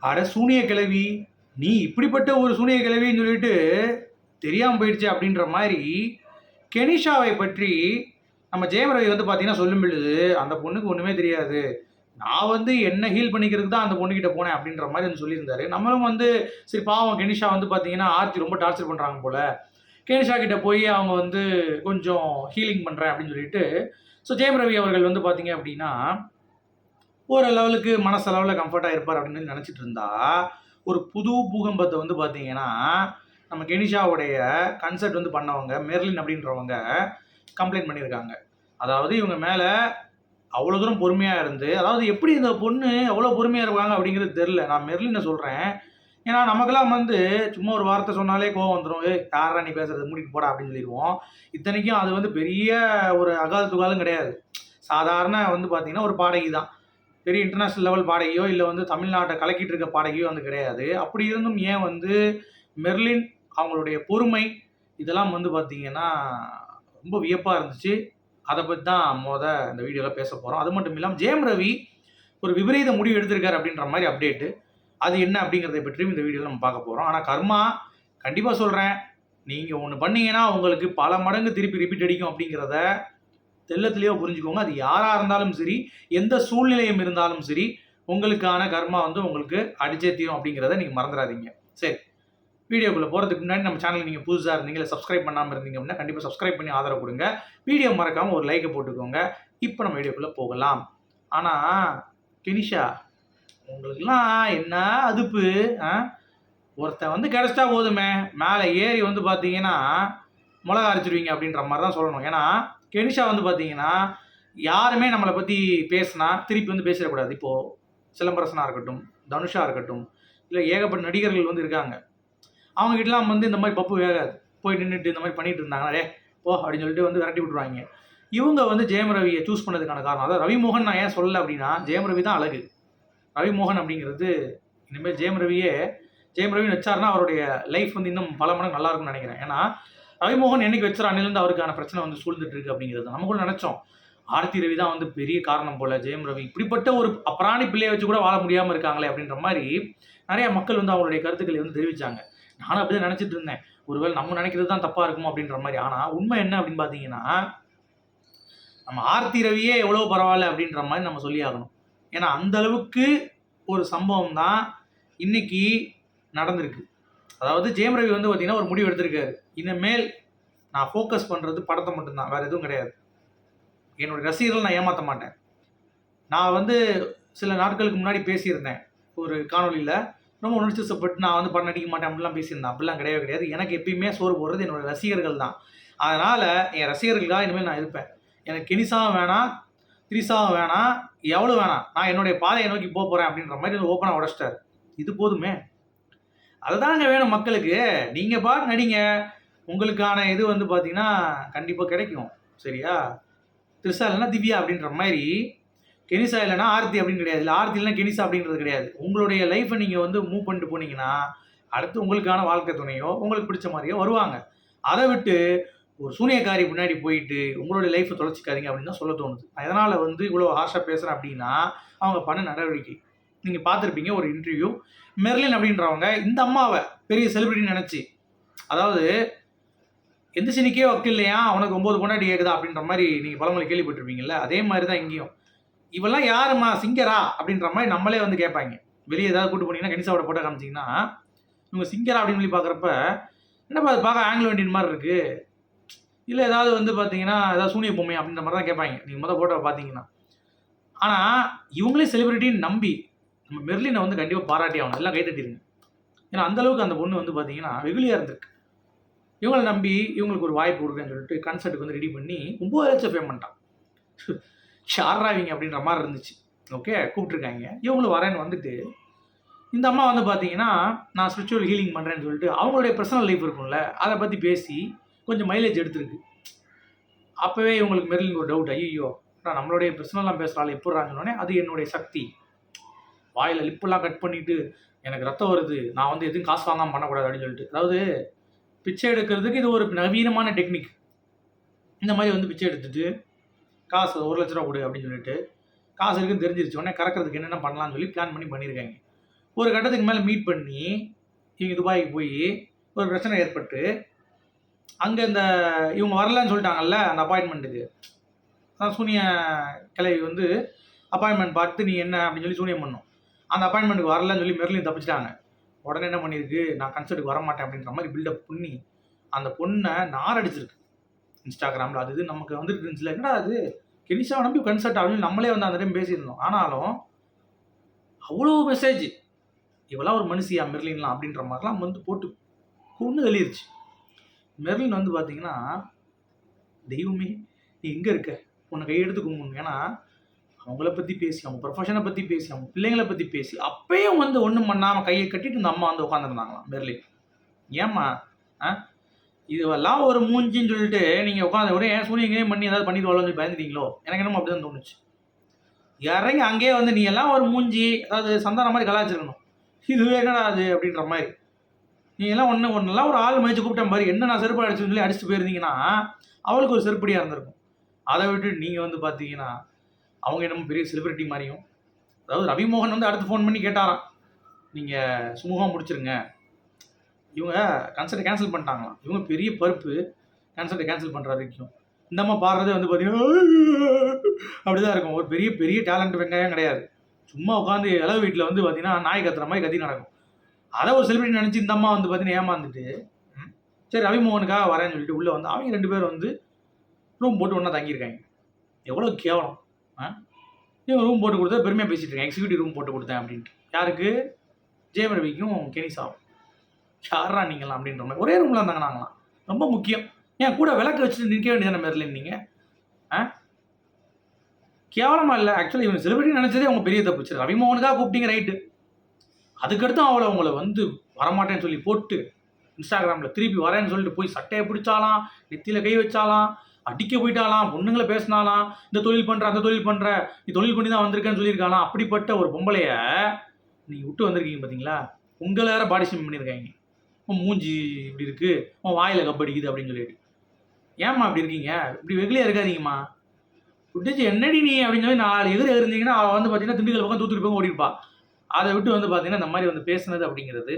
அட சூனிய கிழவி, நீ இப்படிப்பட்ட ஒரு சூனிய கிழவின்னு சொல்லிட்டு தெரியாமல் போயிடுச்சு அப்படின்ற மாதிரி கெனிஷாவை பற்றி நம்ம ஜெயம் ரவி வந்து பார்த்தீங்கன்னா சொல்லும் பொழுது அந்த பொண்ணுக்கு ஒன்றுமே தெரியாது. நான் வந்து என்ன ஹீல் பண்ணிக்கிறதுக்கு தான் அந்த பொண்ணுகிட்ட போனேன் அப்படின்ற மாதிரி வந்து சொல்லியிருந்தாரு. நம்மளும் வந்து சரி பாவம் கெனிஷா வந்து பார்த்தீங்கன்னா ஆர்த்தி ரொம்ப டார்ச்சர் பண்ணுறாங்க போல, கெனிஷா கிட்ட போய் அவங்க வந்து கொஞ்சம் ஹீலிங் பண்ணுறேன் அப்படின்னு சொல்லிட்டு ஸோ ஜெயம் ரவி அவர்கள் வந்து பார்த்தீங்க அப்படின்னா ஒரு லெவலுக்கு மனசளவில் கம்ஃபர்ட்டாக இருப்பார் அப்படின்னு நினச்சிட்டு இருந்தா ஒரு புது பூகம்பத்தை வந்து பார்த்தீங்கன்னா நம்ம கெனிஷாவுடைய கன்சர்ட் வந்து பண்ணவங்க மெர்லின் அப்படின்றவங்க கம்ப்ளைண்ட் பண்ணியிருக்காங்க. அதாவது இவங்க மேலே அவ்வளோ தூரம் பொறுமையாக இருந்து, அதாவது எப்படி இந்த பொண்ணு அவ்வளோ பொறுமையாக இருக்காங்க அப்படிங்கிறது தெரில. நான் மெர்லினை சொல்கிறேன். ஏன்னா நமக்கெல்லாம் வந்து சும்மா ஒரு வார்த்தை சொன்னாலே கோவம் வந்துடும். யாரா நீ பேசுறது மூடிட்டு போடா அப்படின்னு சொல்லிடுவோம். இத்தனைக்கும் அது வந்து பெரிய ஒரு அகால் துகாலும் கிடையாது. சாதாரண வந்து பார்த்தீங்கன்னா ஒரு பாடகி தான். பெரிய இன்டர்நேஷ்னல் லெவல் பாடகியோ இல்லை வந்து தமிழ்நாட்டை கலக்கிட்டு இருக்க பாடகியோ வந்து கிடையாது. அப்படி இருந்தும் ஏன் வந்து மெர்லின் அவங்களுடைய பொறுமை இதெல்லாம் வந்து பார்த்தீங்கன்னா ரொம்ப வியப்பாக இருந்துச்சு. அதை பற்றி தான் இந்த வீடியோவில் பேச போகிறோம். அது மட்டும் இல்லாமல் ஜெயம் ரவி ஒரு விபரீத முடிவு எடுத்திருக்காரு அப்படின்ற மாதிரி அப்டேட்டு. அது என்ன அப்படிங்கிறத பற்றியும் இந்த வீடியோவில் நம்ம பார்க்க போகிறோம். ஆனால் கர்மா கண்டிப்பாக சொல்கிறேன், நீங்கள் ஒன்று பண்ணீங்கன்னா உங்களுக்கு பல மடங்கு திருப்பி ரிப்பீட் அடிக்கும் அப்படிங்கிறத தெள்ளத்திலேயோ புரிஞ்சுக்கோங்க. அது யாராக இருந்தாலும் சரி, எந்த சூழ்நிலையும் இருந்தாலும் சரி, உங்களுக்கான கர்மா வந்து உங்களுக்கு அடிச்சே தீரும் அப்படிங்கிறத நீங்கள் மறந்துடாதீங்க. சரி, வீடியோக்குள்ளே போகிறதுக்கு முன்னாடி நம்ம சேனல் நீங்கள் புதுசாக இருந்தீங்க இல்லை சப்ஸ்கிரைப் பண்ணாமல் இருந்தீங்க அப்படின்னா கண்டிப்பாக சப்ஸ்கிரைப் பண்ணி ஆதரவு கொடுங்க. வீடியோ மறக்காமல் ஒரு லைக்கை போட்டுக்கோங்க. இப்போ நம்ம வீடியோக்குள்ளே போகலாம். ஆனால் கெனிஷா, உங்களுக்குலாம் என்ன அதுப்பு? ஒருத்தன் வந்து கிடச்சிட்டா போதுமே, மேலே ஏறி வந்து பார்த்தீங்கன்னா மிளகா அரைச்சிடுவீங்க அப்படின்ற மாதிரி தான் சொல்லணும். ஏன்னா கெனிஷா வந்து பார்த்தீங்கன்னா யாருமே நம்மளை பற்றி பேசினா திருப்பி வந்து பேசிடக்கூடாது. இப்போது சிலம்பரசனாக இருக்கட்டும், தனுஷா இருக்கட்டும், இல்லை ஏகப்பட்ட நடிகர்கள் வந்து இருக்காங்க. அவங்ககிட்டலாம் வந்து இந்த மாதிரி பப்பு வேகாது. போய் நின்றுட்டு இந்த மாதிரி பண்ணிட்டு இருந்தாங்கன்னா போ அப்படின்னு சொல்லிட்டு வந்து விரட்டி விட்ருவாங்க. இவங்க வந்து ஜெயம் ரவியை சூஸ் பண்ணதுக்கான காரணம், அதாவது ரவிமோகன் நான் ஏன் சொல்லலை அப்படின்னா ஜெயம் ரவி தான் அழகு. ரவிமோகன் அப்படிங்கிறது இனிமேல் ஜெயம் ரவின்னு வச்சாருன்னா அவருடைய லைஃப் வந்து இன்னும் பல மடங்கு நல்லா இருக்கும்னு நினைக்கிறேன். ஏன்னா ரவிமோகன் என்னைக்கு வச்சார் அன்னிலேருந்து அவருக்கான பிரச்சனை வந்து சூழ்ந்துட்டு இருக்கு அப்படிங்கிறது நம்ம கூட நினைச்சோம். ஆர்த்தி ரவி தான் வந்து பெரிய காரணம் போல, ஜெயம் ரவி இப்படிப்பட்ட ஒரு அப்ராணி பிள்ளையை வச்சு கூட வாழ முடியாமல் இருக்காங்களே அப்படின்ற மாதிரி நிறைய மக்கள் வந்து அவங்களுடைய கருத்துக்களை வந்து தெரிவித்தாங்க. நானும் அப்படிதான் நினச்சிட்டு இருந்தேன், ஒருவேளை நம்ம நினைக்கிறது தான் தப்பாக இருக்குமோ அப்படின்ற மாதிரி. ஆனால் உண்மை என்ன அப்படின்னு பார்த்தீங்கன்னா நம்ம ஆர்த்தி ரவியே எவ்வளோ பரவாயில்ல அப்படின்ற மாதிரி நம்ம சொல்லி ஆகணும். ஏன்னா அந்த அளவுக்கு ஒரு சம்பவம் தான் இன்னைக்கு நடந்திருக்கு. அதாவது ஜெயம் ரவி வந்து பார்த்தீங்கன்னா ஒரு முடிவு எடுத்திருக்காரு, இனிமேல் நான் ஃபோக்கஸ் பண்ணுறது படத்தை மட்டும்தான், வேறு எதுவும் கிடையாது. என்னுடைய ரசிகர்கள் நான் ஏமாற்ற மாட்டேன். நான் வந்து சில நாட்களுக்கு முன்னாடி பேசியிருந்தேன் ஒரு காணொலியில், ரொம்ப உணர்ச்சிப்பட்டு நான் வந்து படம் நடிக்க மாட்டேன் அப்படிலாம் பேசியிருந்தேன். அப்படிலாம் கிடையவே கிடையாது. எனக்கு எப்பயுமே சோறு போடுறது என்னோடய ரசிகர்கள் தான். அதனால் என் ரசிகர்களுக்காக இனிமேல் நான் இருப்பேன். எனக்கு கெனிசாவும் வேணாம், திரிசாவும் வேணாம், எவ்வளோ வேணாம், நான் என்னுடைய பாதையை நோக்கி போகிறேன் அப்படின்ற மாதிரி வந்து ஓப்பனாக உடச்சிட்டார். இது போதுமே, அதுதாங்க வேணும் மக்களுக்கு. நீங்கள் பாட்டு நடிங்க, உங்களுக்கான இது வந்து பார்த்தீங்கன்னா கண்டிப்பாக கிடைக்கும். சரியா? திரிசா இல்லைன்னா திவ்யா அப்படின்ற மாதிரி, கெனிசா இல்லைனா ஆர்த்தி அப்படின்னு கிடையாது, இல்லை ஆர்த்தி இல்லைனா கெனிசா அப்படின்றது கிடையாது. உங்களுடைய லைஃப்பை நீங்கள் வந்து மூவ் பண்ணிட்டு போனீங்கன்னா அடுத்து உங்களுக்கான வாழ்க்கை துணையோ உங்களுக்கு பிடிச்ச மாதிரியோ வருவாங்க. அதை விட்டு ஒரு சூனியக்காரி முன்னாடி போயிட்டு உங்களுடைய லைஃப்பை தொலைச்சிக்காதீங்க அப்படின்னு தான் சொல்ல தோணுது. அதனால் வந்து இவ்வளோ ஹார்ஷாக பேசுகிறேன் அப்படின்னா அவங்க பண்ண நடவடிக்கை நீங்கள் பார்த்துருப்பீங்க. ஒரு இன்டர்வியூ மெர்லின் அப்படின்றவங்க இந்த அம்மாவை பெரிய செலிபிரிட்டின்னு நினச்சி, அதாவது எந்த சினிக்கே வக்கு இல்லையா அவனுக்கு 9 பொண்டாட்டி கேட்குதா அப்படின்ற மாதிரி நீங்கள் பழமொழி கேள்விப்பட்டிருப்பீங்கல்ல, அதே மாதிரி தான் இங்கேயும். இவெல்லாம் யாருமா சிங்கரா அப்படின்ற மாதிரி நம்மளே வந்து கேட்பாங்க. வெளியே ஏதாவது கூட்டு போனீங்கன்னா கெனிசாவோட போட்டோ காமிச்சிங்கன்னா இவங்க சிங்கரா அப்படின்னு சொல்லி பார்க்குறப்ப என்னப்பா அது பார்க்க ஆங்கிலோ இண்டியன் மாதிரி இருக்குது, இல்லை ஏதாவது வந்து பார்த்தீங்கன்னா ஏதாவது சூனிய பொம்மை அப்படின்ற மாதிரி தான் கேட்பாங்க நீங்கள் மொதல் ஃபோட்டோவை பார்த்தீங்கன்னா. ஆனால் இவங்களே செலிபிரிட்டின்னு நம்பி நம்ம மெர்லினை வந்து கண்டிப்பாக பாராட்டி ஆகணும், எல்லாம் கைத்தட்டிருங்க. ஏன்னா அந்தளவுக்கு அந்த பொண்ணு வந்து பார்த்தீங்கன்னா வெகுளியாக இருந்திருக்கு. இவங்களை நம்பி இவங்களுக்கு ஒரு வாய்ப்பு கொடுக்குறேன்னு சொல்லிட்டு கன்சர்ட்டுக்கு வந்து ரெடி பண்ணி 9 லட்சம் பேமெண்ட்டான். ஷாராவிங்க அப்படின்ற மாதிரி இருந்துச்சு. ஓகே, கூப்பிட்ருக்காங்க. இவங்களும் வரேன்னு வந்துட்டு இந்த அம்மா வந்து பார்த்தீங்கன்னா நான் ஸ்பிரிச்சுவல் ஹீலிங் பண்ணுறேன்னு சொல்லிட்டு அவங்களுடைய பர்சனல் லைஃப் இருக்கும்ல அதை பற்றி பேசி கொஞ்சம் மைலேஜ் எடுத்துருக்கு. அப்போவே இவங்களுக்கு மெர்லின் ஒரு டவுட், ஐயோ நான் நம்மளுடைய பர்சனல்லாம் பேசுகிறாள் எப்படிறாங்கன்னொடனே அது என்னுடைய சக்தி, வாயில் லிப்பெல்லாம் கட் பண்ணிவிட்டு எனக்கு ரத்தம் வருது, நான் வந்து எதுவும் காசு வாங்காமல் பண்ணக்கூடாது அப்படின்னு சொல்லிட்டு. அதாவது பிச்சை எடுக்கிறதுக்கு இது ஒரு நவீனமான டெக்னிக். இந்த மாதிரி வந்து பிச்சை எடுத்துட்டு காசு 1 லட்ச ரூபா கொடு அப்படின்னு சொல்லிட்டு காசு இருக்குன்னு தெரிஞ்சிருச்சு உடனே கறக்கிறதுக்கு என்னென்ன பண்ணலாம்னு சொல்லி பிளான் பண்ணியிருக்காங்க. ஒரு கட்டத்துக்கு மேலே மீட் பண்ணி இவங்க துபாய்க்கு போய் ஒரு பிரச்சனை ஏற்பட்டு அங்கே இந்த இவங்க வரலன்னு சொல்லிட்டாங்கல்ல அந்த அப்பாயின்மெண்ட்டுக்கு. அதான் சூனிய கிளவி வந்து அப்பாயின்மெண்ட் பார்த்து நீ என்ன அப்படின்னு சொல்லி சூனியம் பண்ணும். அந்த அப்பாயின்மெண்ட்டுக்கு வரலன்னு சொல்லி மெர்லின் தப்பிச்சிட்டாங்க. உடனே என்ன பண்ணியிருக்கு, நான் கன்சர்ட்டுக்கு வரமாட்டேன் அப்படின்ற மாதிரி பில்டப் பண்ணி அந்த பொண்ணை நாரடிச்சிருக்கு இன்ஸ்டாகிராமில். அது இது நமக்கு வந்துட்டு இருந்துச்சுல, என்னடா அது கெனிஷாவை நம்பி கன்சர்ட் அப்படின்னு நம்மளே வந்து அந்த டைம் பேசியிருந்தோம். ஆனாலும் அவ்வளோ மெசேஜ், இவெல்லாம் ஒரு மனுஷியா மெர்லின்லாம் அப்படின்ற மாதிரிலாம் வந்து போட்டு கொண்டு வெளியிருச்சு. மெர்லின் வந்து பார்த்தீங்கன்னா, தெய்வமே நீ எங்கே இருக்க, உன்னை கையெடுத்து கும்பிடணும். ஏன்னா அவங்கள பற்றி பேசி, அவங்க ப்ரொஃபஷனை பற்றி பேசி, அவங்க பிள்ளைங்களை பற்றி பேசி, அப்பயும் வந்து ஒன்றும் பண்ணாமல் கையை கட்டிட்டு இந்த அம்மா வந்து உட்காந்துருந்தாங்களாம் மெர்லின். ஏம்மா இதுவெல்லாம் ஒரு மூஞ்சின்னு சொல்லிட்டு நீங்கள் உட்காந்து விட ஏன் சூனியங்களையும் பண்ணி ஏதாவது பண்ணிடுவாளோன்னு சொல்லி பயந்துட்டீங்களோ? எனக்கு என்னமோ அப்படி தான் தோணுச்சு. இறங்கி அங்கேயே வந்து நீ எல்லாம் ஒரு மூஞ்சி, அதாவது சந்தான மாதிரி கலாச்சிருக்கணும். இதுவே என்னடா அது அப்படின்ற மாதிரி. நீ எல்லாம் ஒன்றுலாம் ஒரு ஆள் மதிச்சு கூப்பிட்ட மாதிரி என்ன நான் செருப்பு அடிச்சுன்னு சொல்லி அடிச்சுட்டு போயிருந்தீங்கன்னா அவளுக்கு ஒரு செருப்படியாக இருந்திருக்கும். அதை விட்டு நீங்கள் வந்து பார்த்தீங்கன்னா அவங்க என்னமோ பெரிய செலிபிரிட்டி மாதிரியும், அதாவது ரவிமோகன் வந்து அடுத்து ஃபோன் பண்ணி கேட்டாராம், நீங்கள் சுமூகம் முடிச்சிருங்க, இவங்க கன்சர்ட்டை கேன்சல் பண்ணிட்டாங்களாம். இவங்க பெரிய பருப்பு கன்சர்ட்டை கேன்சல் பண்ணுற வரைக்கும் இந்த அம்மா பாடுறதே வந்து பார்த்தீங்கன்னா அப்படி தான் இருக்கும். ஒரு பெரிய பெரிய டேலண்ட் வெங்காயம் கிடையாது. சும்மா உட்காந்து இளவு வீட்டில் வந்து பார்த்தீங்கன்னா நாய் கத்துற மாதிரி கத்தி நடக்கும். அதை ஒரு செலிபிரிட்டி நினச்சி இந்த அம்மா வந்து பார்த்தீங்கன்னா ஏமாந்துட்டு சரி ரவிமோகனுக்காக வரேன்னு சொல்லிட்டு உள்ளே வந்து அவங்க 2 பேர் வந்து ரூம் போட்டு ஒன்றா தங்கியிருக்காங்க. எவ்வளோ கேவலம். இவங்க ரூம் போட்டு கொடுத்தா பெருமையாக பேசிகிட்டு இருக்கேன், எக்ஸிக்யூட்டிவ் ரூம் போட்டு கொடுத்தேன் அப்படின்ட்டு. யாருக்கு? ஜெயம் ரவிக்கும் கெனிஷாவும். யாரா நீங்களாம் அப்படின்ற மாதிரி ஒரே ரூமில் இருந்தாங்க நாங்களாம். ரொம்ப முக்கியம். ஏன் கூட விளக்கு வச்சுட்டு நிற்க வேண்டியதான மெர்லின் நீங்கள்? கேவலமாக இல்லை. ஆக்சுவலி இவங்க செலிபிரிட்டி நினச்சதே அவங்க பெரிய தப்பு. சரி ரவிமோகனுக்காக கூப்பிட்டீங்க ரைட்டு, அதுக்கடுத்து அவங்கள வந்து வரமாட்டேன்னு சொல்லி போட்டு இன்ஸ்டாகிராமில் திருப்பி வரேன்னு சொல்லிட்டு போய் சட்டையை பிடிச்சாலாம், நெத்தியில் கை வச்சாலாம், அடிக்க போயிட்டாலாம், பொண்ணுங்களை பேசினாலாம், இந்த தொழில் பண்ணுற அந்த தொழில் பண்ணுற, நீ தொழில் பண்ணி தான் வந்திருக்கேன்னு சொல்லியிருக்காலாம். அப்படிப்பட்ட ஒரு பொம்பளைய நீங்கள் விட்டு வந்திருக்கீங்க பார்த்தீங்களா? உங்களை வேறு பாடி ஷேமிங் பண்ணியிருக்காங்க. உன் மூஞ்சி இப்படி இருக்குது, உன் வாயில் கப்படிக்குது அப்படின்னு சொல்லிட்டு. ஏம்மா இப்படி இருக்கீங்க? இப்படி வெகுலியாக இருக்காதீங்கம்மா. விட்டுச்சு என்னடி நீ அப்படின்னு சொல்லி 4 எகிருந்தீங்கன்னா அவள் வந்து பார்த்தீங்கன்னா திண்டுக்கல் பக்கம் தூத்துட்டு போய் ஓடிருப்பா. அதை விட்டு வந்து பார்த்தீங்கன்னா இந்த மாதிரி வந்து பேசுனது அப்படிங்கிறது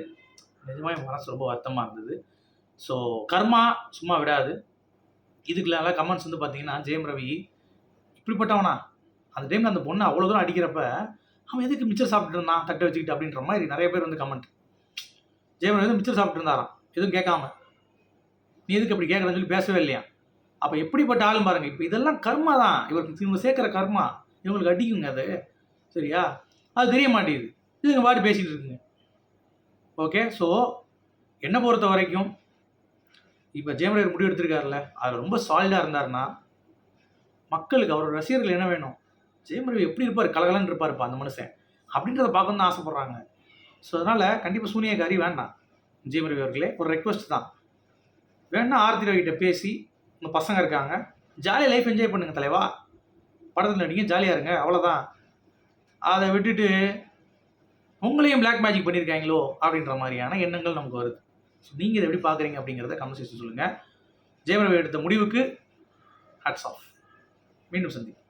நிஜமாக என் மனசு ரொம்ப வருத்தமாக இருந்தது. ஸோ கர்மா சும்மா விடாது. இதுக்கு நல்லா கமெண்ட்ஸ் வந்து பார்த்தீங்கன்னா ஜெயம் ரவி இப்படிப்பட்டவனா, அந்த டைமில் அந்த பொண்ணை அவ்வளோ தூரம் அடிக்கிறப்ப அவன் எதுக்கு மிச்சர் சாப்பிட்டு இருந்தான் தட்டை வச்சுக்கிட்டு அப்படின்ற மாதிரி நிறைய பேர் வந்து கமெண்ட். ஜெயம் ரவி வந்து மிச்சர் சாப்பிட்டு இருந்தாராம் எதுவும் கேட்காம, நீ எதுக்கு அப்படி கேட்குறன்னு சொல்லி பேசவே இல்லையா. அப்போ எப்படிப்பட்ட ஆளும் பாருங்கள். இப்போ இதெல்லாம் கர்மா தான், இவங்க சேர்க்குற கர்மா இவங்களுக்கு அடிக்குங்க. அது சரியா? அது தெரிய மாட்டேங்குது, இதுங்க பாட்டு பேசிகிட்டு இருக்குங்க. ஓகே, ஸோ என்னை பொறுத்த வரைக்கும் இப்போ ஜெயம் ரவி முடிவு எடுத்திருக்காருல்ல, அதில் ரொம்ப சாலிடாக இருந்தாருன்னா மக்களுக்கு அவரோட ரசிகர்கள் என்ன வேணும், ஜெயம் ரவி எப்படி இருப்பார், கலகலன்னு இருப்பாருப்பா அந்த மனுஷன் அப்படின்றத பார்க்கணுன்னு தான் ஆசைப்பட்றாங்க. ஸோ அதனால் கண்டிப்பாக சூனியக்காரி வேண்டாம். ஜெயம் ரவி அவர்களே ஒரு ரெக்வஸ்ட் தான், வேணா ஆர்த்தி ரவிகிட்ட பேசி உங்கள் பசங்க இருக்காங்க, ஜாலியாக லைஃப் என்ஜாய் பண்ணுங்கள் தலைவா, படத்தில் நடிங்க, ஜாலியாக இருங்க, அவ்வளோதான். அதை விட்டுட்டு உங்களையும் பிளாக் மேஜிக் பண்ணியிருக்காங்களோ அப்படின்ற மாதிரியான எண்ணங்கள் நமக்கு வருது. ஸோ நீங்கள் இதை எப்படி பார்க்குறீங்க அப்படிங்கிறத கமெண்ட் செக்ஷன் சொல்லுங்கள். ஜெயம் ரவி எடுத்த முடிவுக்கு ஹேட்ஸ் ஆஃப். மீண்டும் சந்திப்போம்.